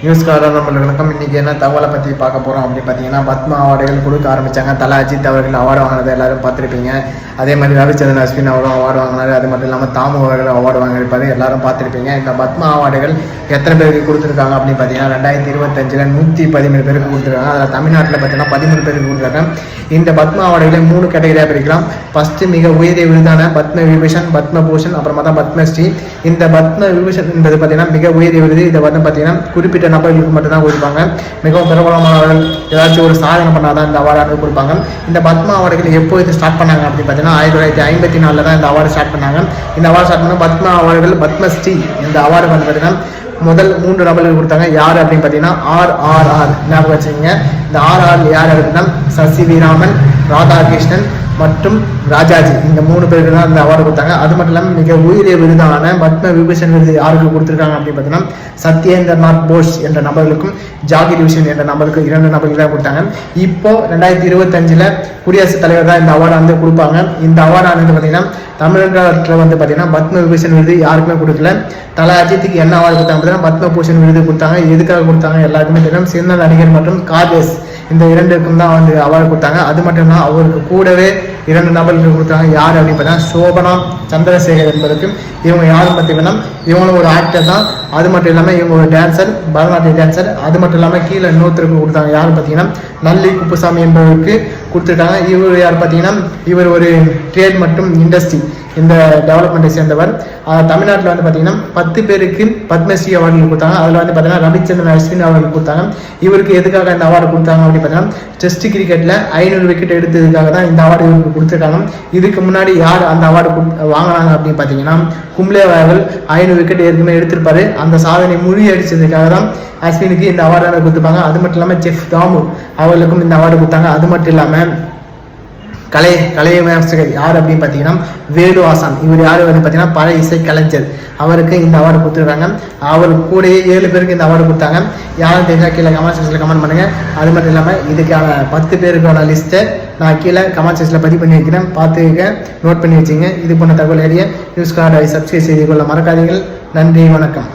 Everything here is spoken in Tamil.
நியூஸ்காரர் நம்மளுக்கு இன்னைக்கு என்ன தகவலை பற்றி பார்க்க போகிறோம் அப்படின்னு பார்த்தீங்கன்னா, பத்மா அவார்டுகள் கொடுக்க ஆரம்பித்தாங்க. தல அஜித் அவர்கள் அவார்டு வாங்கினதை எல்லாரும் பார்த்துருப்பீங்க. அதே மாதிரி ரவிச்சந்திரன் அஸ்வின் அவரும் அவார்டு வாங்கினார். அது மட்டும் இல்லாமல் தாமு அவர்கள் அவார்டு வாங்கியிருப்பாரு. எல்லாரும் பார்த்துருப்பீங்க. இந்த பத்மா அவார்டுகள் எத்தனை பேருக்கு கொடுத்துருக்காங்க அப்படின்னு பார்த்தீங்கன்னா, 2025 117 பேருக்கு கொடுத்துருக்காங்க. அதில் தமிழ்நாட்டில் பார்த்தீங்கன்னா 13 பேருக்கு கொடுத்துருக்காங்க. இந்த பத்மா அவார்டுகளை 3 கேட்டகரியாக பிரிக்கலாம். ஃபர்ஸ்ட் மிக உயரிய விருதான பத்ம விபூஷன், பத்ம பூஷன், அப்புறமா தான் பத்மஸ்ரீ. இந்த பத்ம விபூஷன் என்பது பார்த்தீங்கன்னா மிக உயரிய விருது. இதை வந்து பார்த்தீங்கன்னா குறிப்பிட்ட நபர்களுக்கு மட்டும்தான் கொடுப்பாங்க. மிகவும் பிரபலமானவர்கள் ஏதாச்சும் ஒரு சாதனை பண்ணாதான் இந்த அவார்டு கொடுப்பாங்க. இந்த பத்மா அவார்டுகள் எப்போ இது ஸ்டார்ட் பண்ணாங்க அப்படின்னு பார்த்தீங்கன்னா 1954 தான் இந்த அவார்டு ஸ்டார்ட் பண்ணாங்க. இந்த அவார்டு ஸ்டார்ட் பண்ண பத்மா அவார்டுகள் பத்மஸ்ரீ இந்த அவார்டு வந்து பார்த்தீங்கன்னா முதல் 3 நபர்கள் கொடுத்தாங்க. யார் அப்படின்னு பார்த்தீங்கன்னா RRR ஞாபகம் வச்சுக்கோங்க. இந்த RR யார் அப்படின்னா சசி வீராமன், ராதாகிருஷ்ணன் மற்றும் ராஜாஜி. இந்த 3 பேருக்கு தான் இந்த அவார்டு கொடுத்தாங்க. அது மட்டும் இல்லாமல் மிக உயரிய விருதான பத்ம விபூஷன் விருது யாருக்கு கொடுத்துருக்காங்க அப்படின்னு பார்த்தீங்கன்னா சத்யேந்திரநாத் போஸ் என்ற நபர்களுக்கும் ஜாகிர் ஹுசேன் என்ற நபருக்கு 2 நபர்கள் தான் கொடுத்தாங்க. இப்போ 2025 குடியரசுத் தலைவர் தான் இந்த அவார்டு வந்து கொடுப்பாங்க. இந்த அவார்டானது பார்த்தீங்கன்னா தமிழ்நாட்டில் வந்து பார்த்தீங்கன்னா பத்ம விபூஷன் விருது யாருக்குமே கொடுக்கல. தல அஜித்துக்கு என்ன அவார்டு கொடுத்தாங்க பார்த்தீங்கன்னா பத்ம பூஷன் விருது கொடுத்தாங்க. எதுக்காக கொடுத்தாங்க எல்லாருக்குமே தெரியும். சிறந்த நடிகர் மற்றும் கார்வேஸ் இந்த 2க்கும் தான் வந்து அவார்டு கொடுத்தாங்க. அது மட்டும் இல்லாமல் அவருக்கு கூடவே 2 நபர்கள் கொடுத்தாங்க. யார் அப்படின்னு பார்த்தீங்கன்னா சோபனா சந்திரசேகர் என்பதற்கு. இவங்க யாரும் பார்த்தீங்கன்னா இவங்களும் ஒரு ஆக்டர் தான். அது மட்டும் இல்லாமல் இவங்க ஒரு டான்சர், பரதநாட்டிய டான்சர். அது மட்டும் இல்லாமல் கீழே இன்னொருத்தருக்கு கொடுத்தாங்க. யாரும் பார்த்தீங்கன்னா நல்லி குப்புசாமி என்பவருக்கு கொடுத்துருக்காங்க. இவர் யார் பார்த்தீங்கன்னா இவர் ஒரு ட்ரேட் மற்றும் இண்டஸ்ட்ரி இந்த டெவலப்மெண்ட்டை சேர்ந்தவர். தமிழ்நாட்டில் வந்து பார்த்தீங்கன்னா 10 பேருக்கு பத்மஸ்ரீ அவார்டு கொடுத்தாங்க. அதில் வந்து பார்த்தீங்கன்னா ரவிச்சந்திரன் அஸ்வின் அவர்கள் கொடுத்தாங்க. இவருக்கு எதுக்காக இந்த அவார்டு கொடுத்தாங்க அப்படின்னு பார்த்தீங்கன்னா டெஸ்ட் கிரிக்கெட்டில் 500 விக்கெட் எடுத்ததுக்காக தான் இந்த அவார்டு இவருக்கு கொடுத்துருக்காங்க. இதுக்கு முன்னாடி யார் அந்த அவார்டு வாங்கினாங்க அப்படின்னு பார்த்தீங்கன்னா கும்ளே அவர்கள் 500 விக்கெட் ஏற்கனவே எடுத்திருப்பாரு. அந்த சாதனை முறியடிச்சதுக்காக தான் அஸ்வினுக்கு இந்த அவார்டு கொடுத்துருப்பாங்க. அது மட்டும் இல்லாமல் செஃப் தாமு அவர்களுக்கும் இந்த அவார்டு கொடுத்தாங்க. அது மட்டும் இல்லாமல் கலையமைச்சர் யார் அப்படின்னு பார்த்தீங்கன்னா வேலு ஆசான். இவர் யார் வந்து பார்த்தீங்கன்னா பல இசை கலைஞர். அவருக்கு இந்த அவார்டு கொடுத்துருக்காங்க. அவர் கூடயே 7 பேருக்கு இந்த அவார்டு கொடுத்தாங்க. யாரும் தெரிஞ்சால் கீழே கமெண்ட் செக்ஷனில் கமெண்ட் பண்ணுங்க. அது மட்டும் இல்லாமல் இதுக்கான 10 பேருக்கான லிஸ்ட்டை நான் கீழே கமெண்ட் செக்ஷனில் பதிவு பண்ணி வைக்கிறேன். பார்த்துக்க நோட் பண்ணி வச்சுங்க. இது போன்ற தகவல் அறிய நியூஸ் கார்டை சப்ஸ்கிரைப் செய்து கொள்ள மறக்காதீர்கள். நன்றி, வணக்கம்.